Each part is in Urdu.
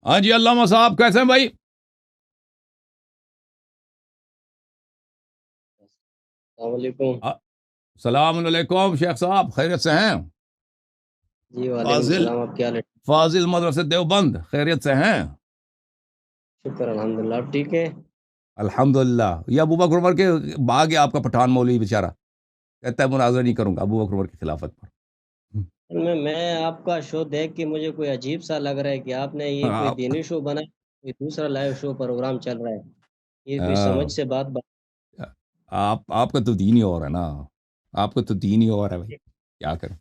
ہاں جی علامہ صاحب کیسے ہیں بھائی؟ السلام علیکم. السلام علیکم شیخ صاحب، خیریت سے ہیں؟ جی وعلیکم فاضل السلام. آپ کیا حال ہے؟ فاضل مدرسے دیوبند، خیریت سے ہیں؟ شکر الحمدللہ. آپ ٹھیک ہے؟ الحمدللہ. یہ ابو بکر عمر کے باغ ہے آپ کا پٹھان مولوی بیچارہ، کہتا ہے مناظرہ نہیں کروں گا ابو بکر عمر کی خلافت پر. میں آپ کا شو دیکھ کے مجھے کوئی عجیب سا لگ رہا ہے کہ آپ نے یہ کوئی آپ دینی شو بنایا، کوئی دوسرا لائیو شو پروگرام چل رہا ہے. یہ کوئی آ، سمجھ سے بات آپ کا تو دین ہی اور ہے نا، آپ کا تو دین ہی اور ہے بھائی، کیا کریں.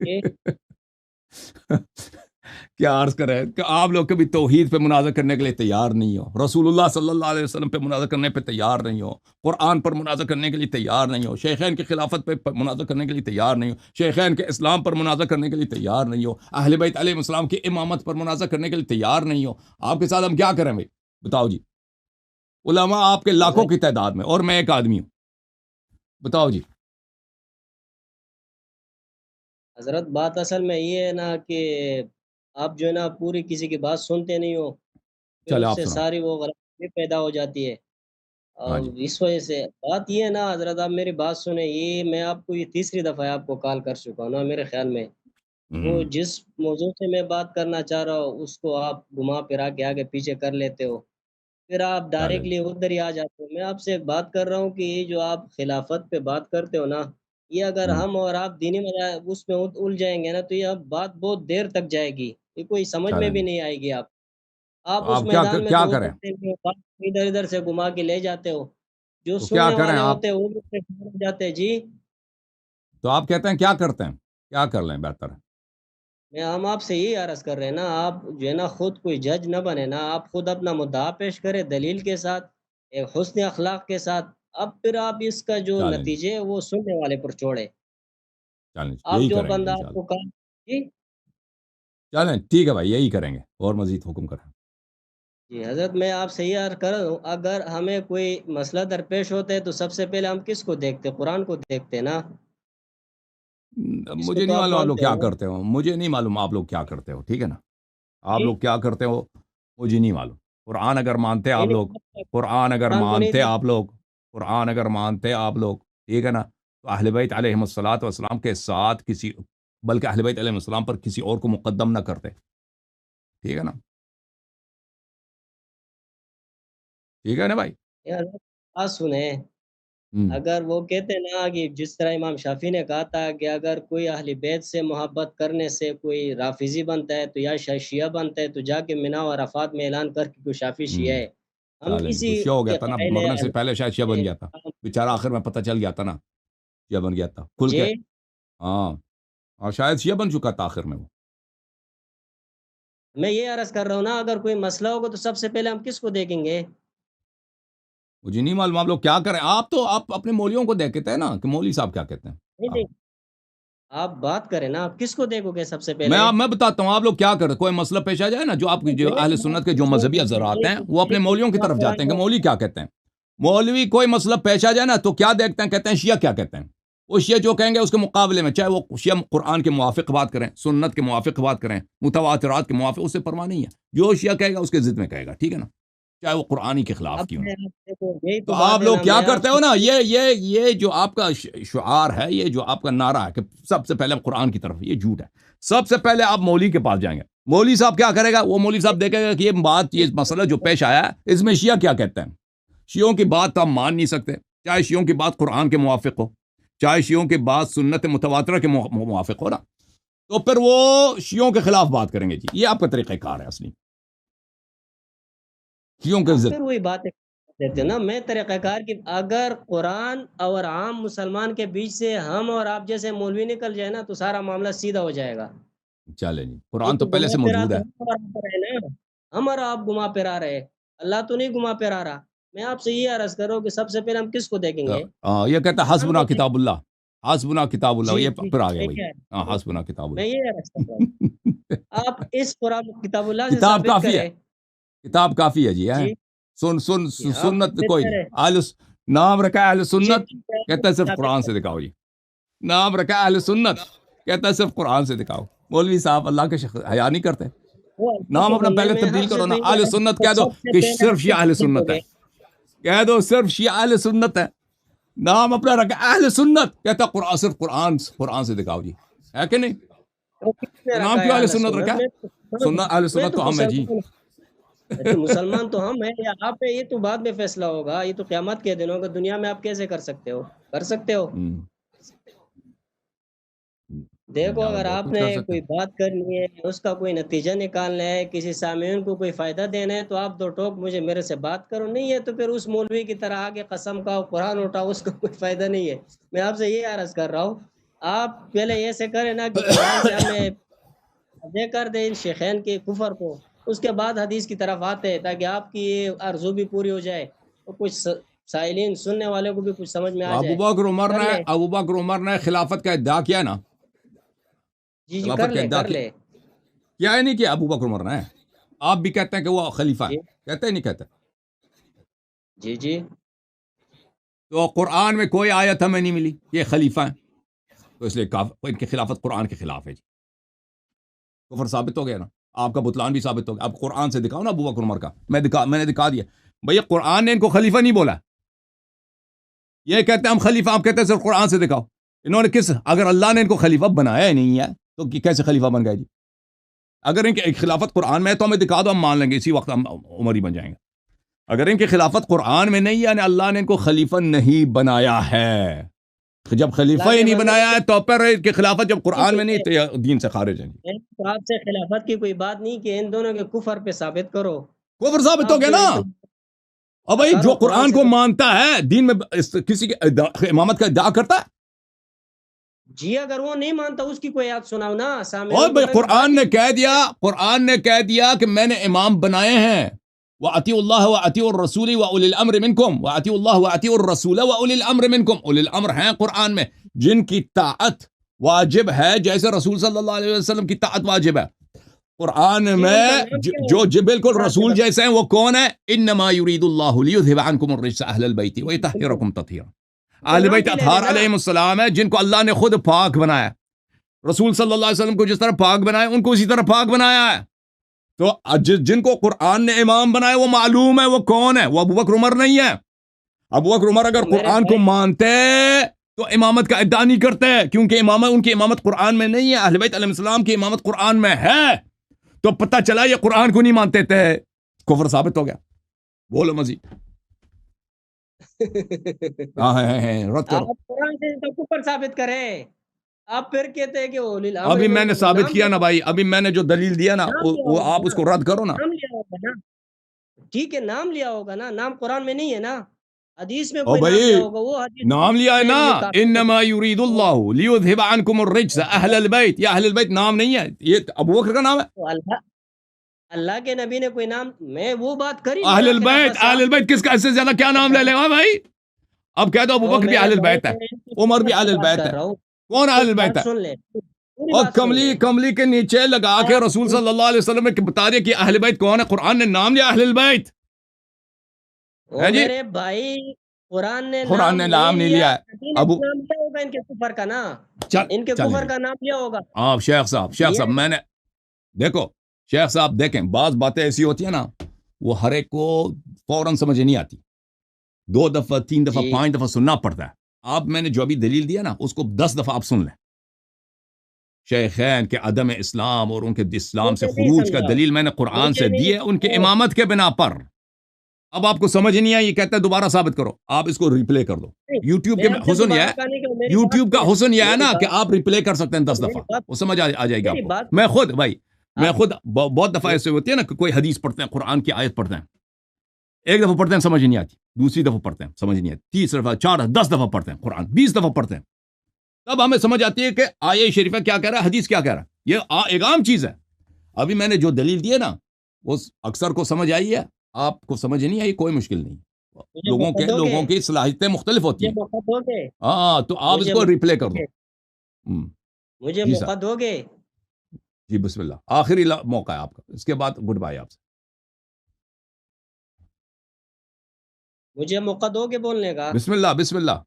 یہ کیا عرض کریں کہ آپ لوگ کبھی توحید پہ مناظر کرنے کے لیے تیار نہیں ہو، رسول اللہ صلی اللہ علیہ وسلم پہ مناظر کرنے پہ تیار نہیں ہو، قرآن پر مناظر کرنے کے لیے تیار نہیں ہو، شیخین کی خلافت پہ مناظر کرنے کے لیے تیار نہیں ہو، شیخین کے اسلام پر مناظر کرنے کے لیے تیار نہیں ہو، اہل بیت علیہ السلام کی امامت پر مناظر کرنے کے لیے تیار نہیں ہو. آپ کے ساتھ ہم کیا کریں بھائی؟ بتاؤ جی. علماء آپ کے لاکھوں کی تعداد میں اور میں ایک آدمی ہوں. بتاؤ جی. حضرت بات اصل میں یہ ہے نا کہ آپ جو ہے نا پوری کسی کی بات سنتے نہیں ہو، پھر چلے اس آپ سے سناؤ. ساری وہ غلطی پیدا ہو جاتی ہے. ہاں اور جی. اس وجہ سے بات یہ ہے نا حضرت، آپ میری بات سنیں. یہ میں آپ کو یہ تیسری دفعہ آپ کو کال کر چکا ہوں نا میرے خیال میں. وہ ہوں. جس موضوع سے میں بات کرنا چاہ رہا ہوں اس کو آپ گھما پھرا کے آگے پیچھے کر لیتے ہو، پھر آپ چلے ڈائریکٹلی ادھر ہی آ جاتے ہو. میں آپ سے ایک بات کر رہا ہوں کہ یہ جو آپ خلافت پہ بات کرتے ہو نا، یہ اگر ہوں. ہم اور آپ دینی اس میں الجھائیں گے نا تو یہ بات بہت دیر تک جائے گی، یہ کوئی سمجھ میں چلیں بھی جی. نہیں آئے گی. تو آپ اس آپ میدان میں کیا تو کریں؟ اترتے نہیں ہو، بات ادھر ادھر سے گھما کے لے جاتے ہو. جو تو کیا سننے کریں والے آپ؟ ہوتے ہیں وہ بھی اس سے ڈر جاتے ہیں. جی تو آپ کہتے ہیں کیا کرتے ہیں؟ کیا کر لیں بہتر ہے؟ ہم آپ سے یہی عرض کر رہے ہیں نا، آپ جو ہے نا خود کوئی جج نہ بنے نا، آپ خود اپنا مدعا پیش کرے دلیل کے ساتھ، ایک حسن اخلاق کے ساتھ. اب پھر آپ اس کا جو چلیں جی. نتیجے ہے وہ سننے والے پر چھوڑے. چلیں جی. آپ یہی جو کریں گے بندہ آپ انشاءاللہ. کو کہا. جی چلیں ٹھیک ہے بھائی، یہی کریں گے اور مزید حکم کریں. جی حضرت، میں آپ سے یہ عرض کر رہا ہوں، اگر ہمیں کوئی مسئلہ درپیش ہوتا ہے تو سب سے پہلے ہم کس کو دیکھتے؟ قرآن کو دیکھتے نا. اس کو مجھے تو نہیں آپ معلوم آپ لوگ مانتے ہو کیا نا. کرتے ہو، مجھے نہیں معلوم آپ لوگ کیا کرتے ہو، ٹھیک ہے نا. آپ جی لوگ کیا کرتے ہو مجھے نہیں معلوم. قرآن اگر مانتے نہیں آپ لوگ، نہیں، قرآن اگر قرآن کو نہیں مانتے دیکھ. آپ لوگ، قرآن اگر مانتے آپ لوگ، ٹھیک ہے نا، تو اہل بیت علیہ الصلوۃ والسلام کے ساتھ کسی، بلکہ اہل بیت علیہ السلام پر کسی اور کو مقدم نہ کرتے. ٹھیک ہے نا. ٹھیک ہے نا بھائی. حضرت بات سنیں، ہوں. اگر وہ کہتے ہیں نا کہ جس طرح امام شافعی نے کہا تھا کہ اگر کوئی اہل بیت سے محبت کرنے سے کوئی رافضی بنتا ہے تو یا شیعہ بنتا ہے، تو جا کے مینا و عرفات میں اعلان کر کے کوئی شافعی شیعہ ہوں. ہے. ہم چلیں جی، کسی تو شیعہ ہو گیا کے تھا نا، قائل مرنے سے ہیں. پہلے شاید شیعہ بن گیا تھا. بیچارہ آخر میں پتہ چل گیا تھا نا، شیعہ بن گیا تھا کھل کے. جی ہاں. اور شاید شیعہ بن چکا تھا آخر میں وہ. میں یہ عرض کر رہا ہوں نا، اگر کوئی مسئلہ ہوگا تو سب سے پہلے ہم کس کو دیکھیں گے؟ مجھے نہیں معلوم آپ لوگ کیا کریں. آپ تو آپ اپنے مولیوں کو دیکھتے ہیں نا کہ مولوی صاحب کیا کہتے ہیں. نہیں آپ نہیں، آپ بات کریں نا، آپ کس کو دیکھو گے سب سے پہلے؟ میں بتاتا ہوں آپ لوگ کیا کریں. کوئی مسئلہ پیش آ جائے نا، جو آپ جو اہل سنت کے جو مذہبی حضرات ہیں وہ اپنے مولویوں کی طرف جاتے ہیں کہ مولوی کیا کہتے ہیں. مولوی کوئی مسئلہ پیش آ جائے نا تو کیا دیکھتے ہیں، کہتے ہیں شیعہ کیا کہتے ہیں. وہ شیعہ جو کہیں گے اس کے مقابلے میں، چاہے وہ شیعہ قرآن کے موافق بات کریں، سنت کے موافق بات کریں، متواترات کے موافق، اس سے پرواہ نہیں ہے. جو شیعہ کہے گا اس کے ضد میں کہے گا، ٹھیک ہے نا، چاہے وہ قرآنی کے خلاف اب کیوں نہ. میں آپ دیکھو، یہی تو تو آپ بات ہے لوگ نا. کیا میں آپ کرتے سے ہو نا، یہ جو آپ کا شعار ہے، یہ جو آپ کا نعرہ ہے کہ سب سے پہلے قرآن کی طرف، یہ جھوٹ ہے. سب سے پہلے آپ مولوی کے پاس جائیں گے، مولوی صاحب کیا کرے گا، وہ مولوی صاحب دیکھے گا کہ یہ بات، یہ مسئلہ جو پیش آیا ہے اس میں شیعہ کیا کہتے ہیں. شیعوں کی بات تو آپ مان نہیں سکتے، چاہے شیعوں کی بات قرآن کے موافق ہو، چاہے شیعوں کی بات سنت متواترہ کے موافق ہو نا، تو پھر وہ شیعوں کے خلاف بات کریں گے. جی یہ آپ کا طریقہ کار ہے اصلی، شیعوں کے اب ضد. پھر وہی بات دیتے نا. میں طریقہ کار کی، اگر قرآن اور عام مسلمان کے بیچ سے ہم اور آپ جیسے مولوی نکل جائے نا تو سارا معاملہ سیدھا ہو جائے گا. چلے جی، یہ قرآن تو تو پہلے گھما سے پھرا موجود تو ہے. ہم اور آپ رہے نا، ہم اور آپ گھما پھرا رہے، اللہ تو نہیں گھما پھرا رہا. میں آپ سے یہ عرض کروں کہ سب سے پہلے ہم کس کو دیکھیں گے؟ یہ کہتا ہے قرآن حسبنا کو دیکھیں. کتاب اللہ، حسبنا کتاب اللہ، جی یہ جی، پھر آ گیا میں بھائی. کیا ہاں حسبنا کتاب میں یہ عرض کر رہا ہوں، اللہ. آپ اس قرآن کتاب اللہ سے کتاب ثابت کافی ہے، کریں. کتاب کافی ہے جی. جی جی، آپ سنت ثابت کوئی نہیں. کریں. نام رکھا ہے اہل جی سنت، جی، کہتا ہے صرف ثابت قرآن سے کریں. دکھاؤ. جی نام رکھا ہے اہل سنت، کہتا ہے صرف قرآن سے دکھاؤ. مولوی صاحب اللہ کے حیا نہیں کرتے. وہ اللہ نام کو اپنا بننے پہلے میں تبدیل ہم سے کرو نا، تو اہل یہ سنت تو کہہ دو سب سے کہ پہلے صرف ہم سے شیعہ اہل ثابت ہو سنت ہے، گئے. کہہ دو صرف شیعہ اہل سنت ہے، نام اپنا رکھا اہل سنت، کہتا قرآن صرف قرآن سے دکھاؤ جی، ہے کہ نہیں؟ تو کس نے تو نام رکھا ہے کیوں اہل اہل سنت سنت رکھا ہے؟ میں؟ سنت اہل میں سنت تو تو ہم ہے جی. مسلمان ہوں. تو مسلمان تو ہم ہیں یا آپ ہیں، یہ تو بعد میں فیصلہ ہوگا. یہ تو قیامت کے دن ہوگا. دنیا میں آپ کیسے کر سکتے ہو؟ کر سکتے ہو؟ دیکھو اگر بہت آپ کچھ نے کر سکتے کوئی ہیں. بات کرنی ہے، اس کا کوئی نتیجہ نکالنا ہے، کسی سامعین کو کوئی فائدہ دینا ہے، تو آپ دو ٹوک میرے سے بات کرو. نہیں ہے تو پھر اس مولوی کی طرح آگے قسم کھاؤ، قرآن اٹھاؤ، اس کا کوئی فائدہ نہیں ہے. میں آپ سے یہ عرض کر رہا ہوں، آپ پہلے ایسے کریں نا کہ قرآن سے ہمیں دے کر دیں ان شیخین کے کفر کو، اس کے بعد حدیث کی طرف آتے ہیں تاکہ آپ کی یہ آرزو بھی پوری ہو جائے اور کچھ سائلین سننے والے کو بھی کچھ سمجھ میں تو آ ابو جائے. بکر عمر کر نے لے. ابو بکر عمر نے خلافت کا ادعا کیا نا، جی جی کر خلافت کا لے ادعا کر لے. کیا ہے نہیں کیا ابو بکر عمر نے؟ آپ بھی کہتے ہیں کہ وہ خلیفہ جی ہے، کہتے ہیں نہیں کہتے؟ جی جی تو قرآن میں کوئی آیت ہمیں نہیں ملی یہ خلیفہ ہیں، تو اس لیے ان کی خلافت قرآن کے خلاف ہے جی. کفر ثابت ہو گیا نا، آپ کا بطلان بھی ثابت ہو گیا. اب قرآن سے دکھاؤ نا ابو بکر عمر کا، میں نے دکھا دیا. بھئی قرآن نے ان کو خلیفہ نہیں بولا، یہ کہتے ہیں ہم خلیفہ، آپ کہتے ہیں صرف قرآن سے دکھاؤ. انہوں نے اگر اللہ نے ان کو خلیفہ بنایا ہی نہیں ہے تو کیسے خلیفہ بن گئے جی؟ اگر ان کی خلافت قرآن میں ہے تو ہمیں دکھا دو، ہم مان لیں گے، اسی وقت ہم عمر ہی بن جائیں گے. اگر ان کی خلافت قرآن میں نہیں ہے یعنی اللہ نے ان کو خلیفہ نہیں بنایا ہے. جب خلیفہ اللہ ہی کے نہیں بندے بنایا ہے تو پھر ان کی خلافت جب نہیں قرآن تو میں نہیں تو یہ دین سے خارج ہیں. تو آپ سے خلافت کی کوئی بات نہیں کہ ان دونوں کے کفر پہ ثابت کرو. کفر ثابت ہو آپ گیا جو نا. ہے تو اور بھائی کرو جو قرآن سے کو تو. مانتا ہے دین میں کسی کی امامت کا ادعا کرتا ہے. جی اگر وہ نہیں مانتا اس کی کوئی یاد سناؤ نا اور سامعین کو. بھائی میں بھی بات قرآن ہی نے کہہ دیا، قرآن نے کہہ دیا کہ میں نے امام بنائے ہیں، وَأَطِيعُوا اللَّهَ وَأَطِيعُوا الرَّسُولَ وَأُولِي الْأَمْرِ مِنْكُمْ، وَأَطِيعُوا اللَّهَ وَأَطِيعُوا الرَّسُولَ وَأُولِي الْأَمْرِ مِنْكُمْ. اولی الامر ہیں قرآن میں جن کی طاعت واجب ہے، جیسے رسول صلی اللہ علیہ وسلم کی طاعت واجب ہے. قرآن جی ان کا نام میں کیا جو ہوگا بالکل ذرا سے رسول جیسے ہیں وہ کون ہے؟ انما یرید اللہ لیذھب عنکم الرجس اہل البیت بالکل ویطہرکم تطہیرا. ان کا اہل نام بیت بھی لے اطہار لینا. علیہم السلام ہے جن کو اللہ نے خود پاک بنایا. رسول صلی اللہ علیہ وسلم کو جس طرح پاک بنایا ان کو اسی طرح پاک بنایا ہے. تو جن کو قرآن نے امام بنایا وہ معلوم ہے وہ کون ہے، وہ ابو بکر عمر نہیں ہے. ابو بکر عمر اگر تو میرے قرآن کو بھائی مانتے تو امامت کا ادعا نہیں کرتے، کیونکہ ان کی امامت قرآن میں نہیں ہے. اہل بیت علیہ السلام کی امامت قرآن میں ہے. تو پتہ چلا یہ قرآن کو نہیں مانتے تھے، کفر ثابت ہو گیا. بولو مزید. رد کرو. آپ قرآن سے تو کفر ثابت کریں. آپ پھر کہتے ہیں کہ اولی الامر ابھی میں نے منکم. ثابت نام کیا لیا نا بھائی، ابھی میں نے جو دلیل دیا نا نام لیا وہ ہوگا آپ اس نا. کو رد کرو نا. نام لیا ہوگا نا. ٹھیک ہے نام لیا ہوگا نا. نام قرآن میں نہیں ہے نا. حدیث میں او کوئی نام بھائی لیا ہوگا. وہ حدیث نام لیا ہے میں نا، یہ کافی انما یرید اللہ لیذھب عنکم الرجس اہل البیت. یہ اہل البیت نام نہیں ہے، یہ ابو بکر کا نام ہے. تو اللہ کے نبی نے کوئی نام. میں وہ بات کر ہی نہیں اہل رہا البیت، خلافت سے. اہل البیت کس کا اس سے زیادہ کیا نام لے لے گا بھائی؟ اب کہہ دو ابو او بکر بھی میرے اہل بھائی البیت ہے، میں ان کی عمر بھی خدمت اہل سے بات البیت کر ہے. رہا ہوں. کون اہل پوری البیت بات ہے؟ سن لے. پوری اور بات سن کملی لے. کملی کے نیچے لگا کے رسول صلی اللہ علیہ وسلم نے بتا دیا کہ اہل بیت کون ہے. قرآن نے نام لیا اہل البیت او ہے جی. میرے بھائی قرآن نے قرآن نام نے نہیں نام نہیں لیا. لیا ہے. نبی نے ابو نام لیا ہوگا ان کے کفر کا نا. چل ان کے چلیں کفر جی. کا نام لیا ہوگا. آپ شیخ صاحب لیا ہے. میں نے دیکھو شیخ صاحب دیکھیں، بعض باتیں ایسی ہوتی ہیں نا وہ ہر ایک کو فوراً سمجھ نہیں آتی، 2 دفعہ 3 دفعہ جی 5 دفعہ سننا پڑتا ہے. آپ میں نے جو ابھی دلیل دیا نا اس کو 10 دفعہ آپ سن لیں. شیخین کے عدم اسلام اور ان کے اسلام سے مجھے نہیں خروج کا سمجھاؤ. دلیل میں نے قرآن مجھے سے دی نہیں ہے ان کے سمجھاؤ. امامت کے بنا پر. اب آپ کو سمجھ نہیں آئی، یہ کہتا ہے دوبارہ ثابت کرو. آپ اس کو ریپلے کر دو. نہیں، یوٹیوب کے میں آپ سے حسن یہ دوبارہ ہے، کہا نہیں کہ میری بات یوٹیوب کا سنیں. حسن یہ ہے میری نا کہ بات آپ ریپلے کر سکتے ہیں 10 دفعہ، میری بات وہ سمجھ آ جائے گی آپ میری کو. بات میں خود بھائی میں آپ خود بہت دفعہ ایسے ہوتی ہے نا کہ کوئی حدیث پڑھتے ہیں، قرآن کی آیت پڑھتے ہیں، ایک دفعہ پڑھتے ہیں سمجھ نہیں آتی، دوسری دفعہ پڑھتے ہیں سمجھ نہیں آتی، 30 دفعہ 10 دفعہ پڑھتے ہیں قرآن، 20 دفعہ پڑھتے ہیں، تب ہمیں سمجھ آتی ہے کہ آیہ شریفہ کیا کہہ رہا ہے، حدیث کیا کہہ رہا ہے. یہ ایک عام چیز ہے. ابھی میں نے جو دلیل دی ہے نا وہ اکثر کو سمجھ آئی ہے، آپ کو سمجھ نہیں آئی کوئی مشکل نہیں. مجھے موقع دو گے. لوگوں کی صلاحیتیں مختلف ہوتی مجھے ہیں. موقع دو گے. ہاں تو آپ اس مجھے کو موقع ریپلے دو کر دو. گے. ہم، مجھے جی موقع صاحب دو گے. جی بسم اللہ، آخری موقع ہے آپ کا، اس کے بعد گڈ بائی آپ سے. مجھے موقع دو گے بولنے کا. بسم اللہ بسم اللہ.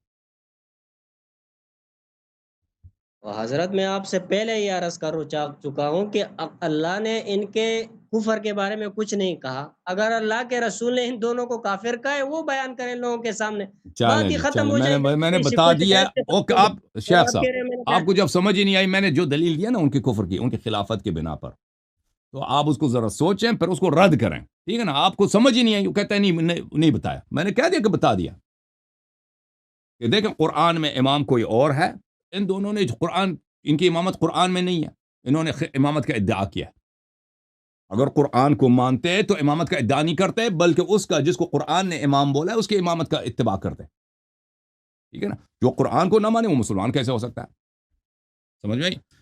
حضرت میں آپ سے پہلے ہی عرض کر چکا ہوں کہ اللہ نے ان کے کفر کے بارے میں کچھ نہیں کہا. اگر اللہ کے رسول نے ان دونوں کو کافر کہا ہے وہ بیان کریں لوگوں کے سامنے, بات چلیں ہی جی ختم چلیں، ہو جائے گی. میں نے کسی بتا کو دیا. شکایت کے اوکے ساتھ آپ اور شیخ آپ صاحب، کہہ رہے ہیں میں نے آپ کو جب سمجھ ہی نہیں آئی میں نے جو دلیل دیا نا ان کے کفر کی، ان کی خلافت کی بنا پر، تو آپ اس کو ذرا سوچیں پھر اس کو رد کریں. ٹھیک ہے نا؟ آپ کو سمجھ ہی نہیں آئی، وہ کہتا ہے نہیں بتایا. میں نے کہہ دیا کہ بتا دیا کہ دیکھیں قرآن میں امام کوئی اور ہے. ان دونوں نے قرآن، ان کی امامت قرآن میں نہیں ہے. انہوں نے امامت کا ادعا کیا. اگر قرآن کو مانتے تو امامت کا ادعا نہیں کرتے، بلکہ اس کا جس کو قرآن نے امام بولا ہے اس کی امامت کا اتباع کرتے. ٹھیک ہے نا؟ جو قرآن کو نہ مانے وہ مسلمان کیسے ہو سکتا ہے؟ سمجھ میں آئی؟